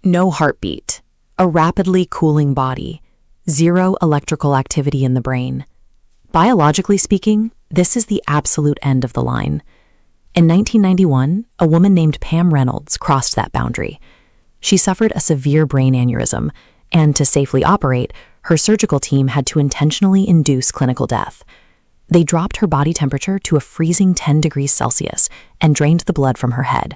No heartbeat, a rapidly cooling body, zero electrical activity in the brain. Biologically speaking, this is the absolute end of the line. In 1991, a woman named Pam Reynolds crossed that boundary. She suffered a severe brain aneurysm, and to safely operate, her surgical team had to intentionally induce clinical death. They dropped her body temperature to a freezing 10 degrees Celsius and drained the blood from her head.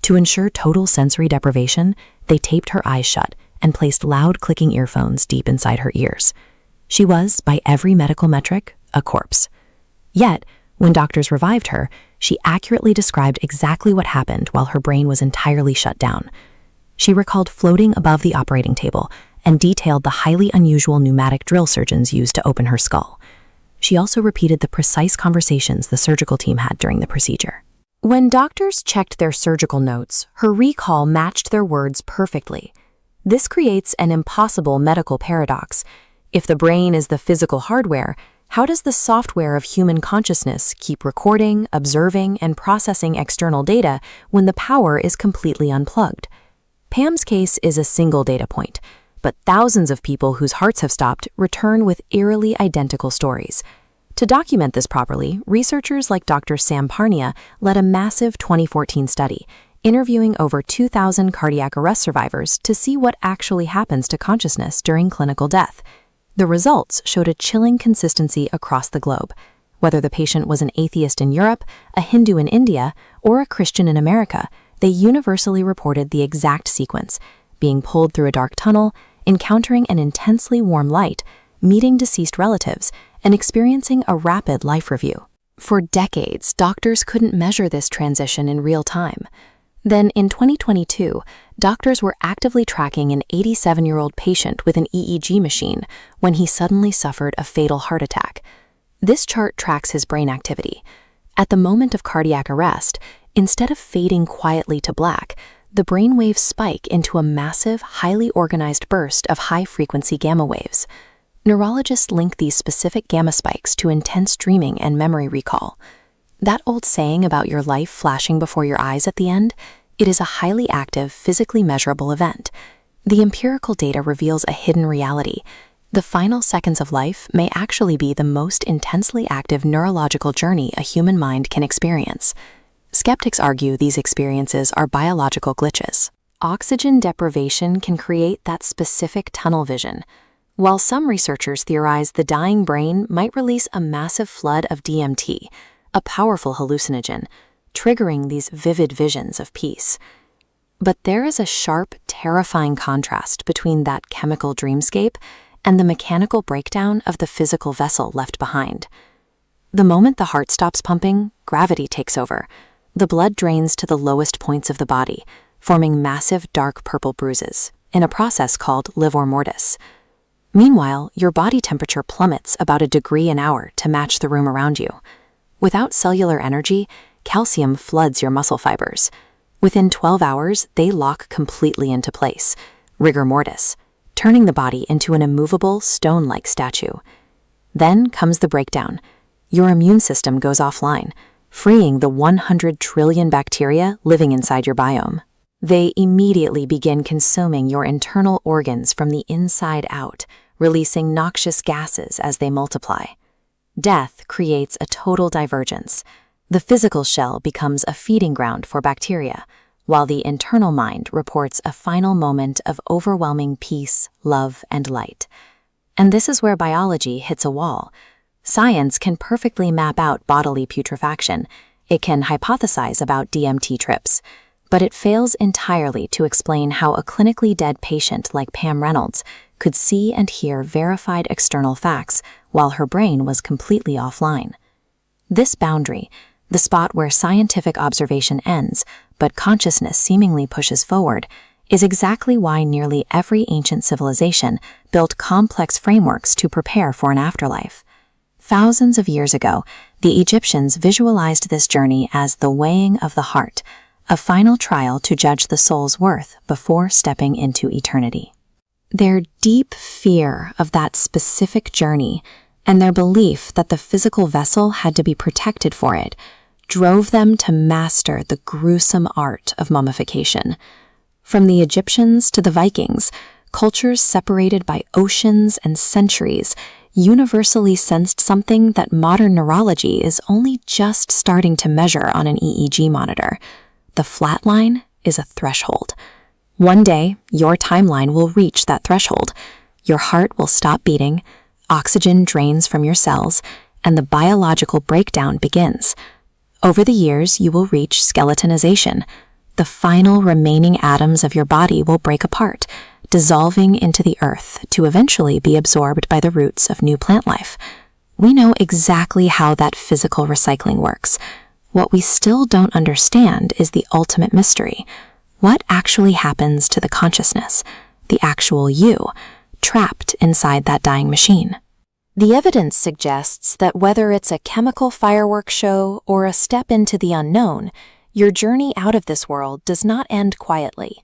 To ensure total sensory deprivation, they taped her eyes shut and placed loud clicking earphones deep inside her ears. She was, by every medical metric, a corpse. Yet, when doctors revived her, she accurately described exactly what happened while her brain was entirely shut down. She recalled floating above the operating table and detailed the highly unusual pneumatic drill surgeons used to open her skull. She also repeated the precise conversations the surgical team had during the procedure. When doctors checked their surgical notes, her recall matched their words perfectly. This creates an impossible medical paradox. If the brain is the physical hardware, how does the software of human consciousness keep recording, observing, and processing external data when the power is completely unplugged? Pam's case is a single data point, but thousands of people whose hearts have stopped return with eerily identical stories. To document this properly, researchers like Dr. Sam Parnia led a massive 2014 study, interviewing over 2,000 cardiac arrest survivors to see what actually happens to consciousness during clinical death. The results showed a chilling consistency across the globe. Whether the patient was an atheist in Europe, a Hindu in India, or a Christian in America, they universally reported the exact sequence: being pulled through a dark tunnel, encountering an intensely warm light, meeting deceased relatives, and experiencing a rapid life review. For decades, doctors couldn't measure this transition in real time. Then, in 2022, doctors were actively tracking an 87-year-old patient with an EEG machine when he suddenly suffered a fatal heart attack. This chart tracks his brain activity. At the moment of cardiac arrest, instead of fading quietly to black, the brain waves spike into a massive, highly organized burst of high-frequency gamma waves. Neurologists link these specific gamma spikes to intense dreaming and memory recall. That old saying about your life flashing before your eyes at the end, it is a highly active, physically measurable event. The empirical data reveals a hidden reality. The final seconds of life may actually be the most intensely active neurological journey a human mind can experience. Skeptics argue these experiences are biological glitches. Oxygen deprivation can create that specific tunnel vision, while some researchers theorize the dying brain might release a massive flood of DMT, a powerful hallucinogen, triggering these vivid visions of peace. But there is a sharp, terrifying contrast between that chemical dreamscape and the mechanical breakdown of the physical vessel left behind. The moment the heart stops pumping, gravity takes over. The blood drains to the lowest points of the body, forming massive dark purple bruises, in a process called rigor mortis. Meanwhile, your body temperature plummets about a degree an hour to match the room around you. Without cellular energy, calcium floods your muscle fibers. Within 12 hours, they lock completely into place, rigor mortis, turning the body into an immovable, stone-like statue. Then comes the breakdown. Your immune system goes offline, freeing the 100 trillion bacteria living inside your biome. They immediately begin consuming your internal organs from the inside out, releasing noxious gases as they multiply. Death creates a total divergence. The physical shell becomes a feeding ground for bacteria, while the internal mind reports a final moment of overwhelming peace, love, and light. And this is where biology hits a wall. Science can perfectly map out bodily putrefaction. It can hypothesize about DMT trips, but it fails entirely to explain how a clinically dead patient like Pam Reynolds could see and hear verified external facts while her brain was completely offline. This boundary, the spot where scientific observation ends but consciousness seemingly pushes forward, is exactly why nearly every ancient civilization built complex frameworks to prepare for an afterlife. Thousands of years ago, the Egyptians visualized this journey as the weighing of the heart, a final trial to judge the soul's worth before stepping into eternity. Their deep fear of that specific journey and their belief that the physical vessel had to be protected for it drove them to master the gruesome art of mummification. From the Egyptians to the Vikings, cultures separated by oceans and centuries universally sensed something that modern neurology is only just starting to measure on an EEG monitor. The flat line is a threshold. One day, your timeline will reach that threshold. Your heart will stop beating, oxygen drains from your cells, and the biological breakdown begins. Over the years, you will reach skeletonization. The final remaining atoms of your body will break apart, dissolving into the earth to eventually be absorbed by the roots of new plant life. We know exactly how that physical recycling works. What we still don't understand is the ultimate mystery. What actually happens to the consciousness, the actual you, trapped inside that dying machine? The evidence suggests that whether it's a chemical fireworks show or a step into the unknown, your journey out of this world does not end quietly.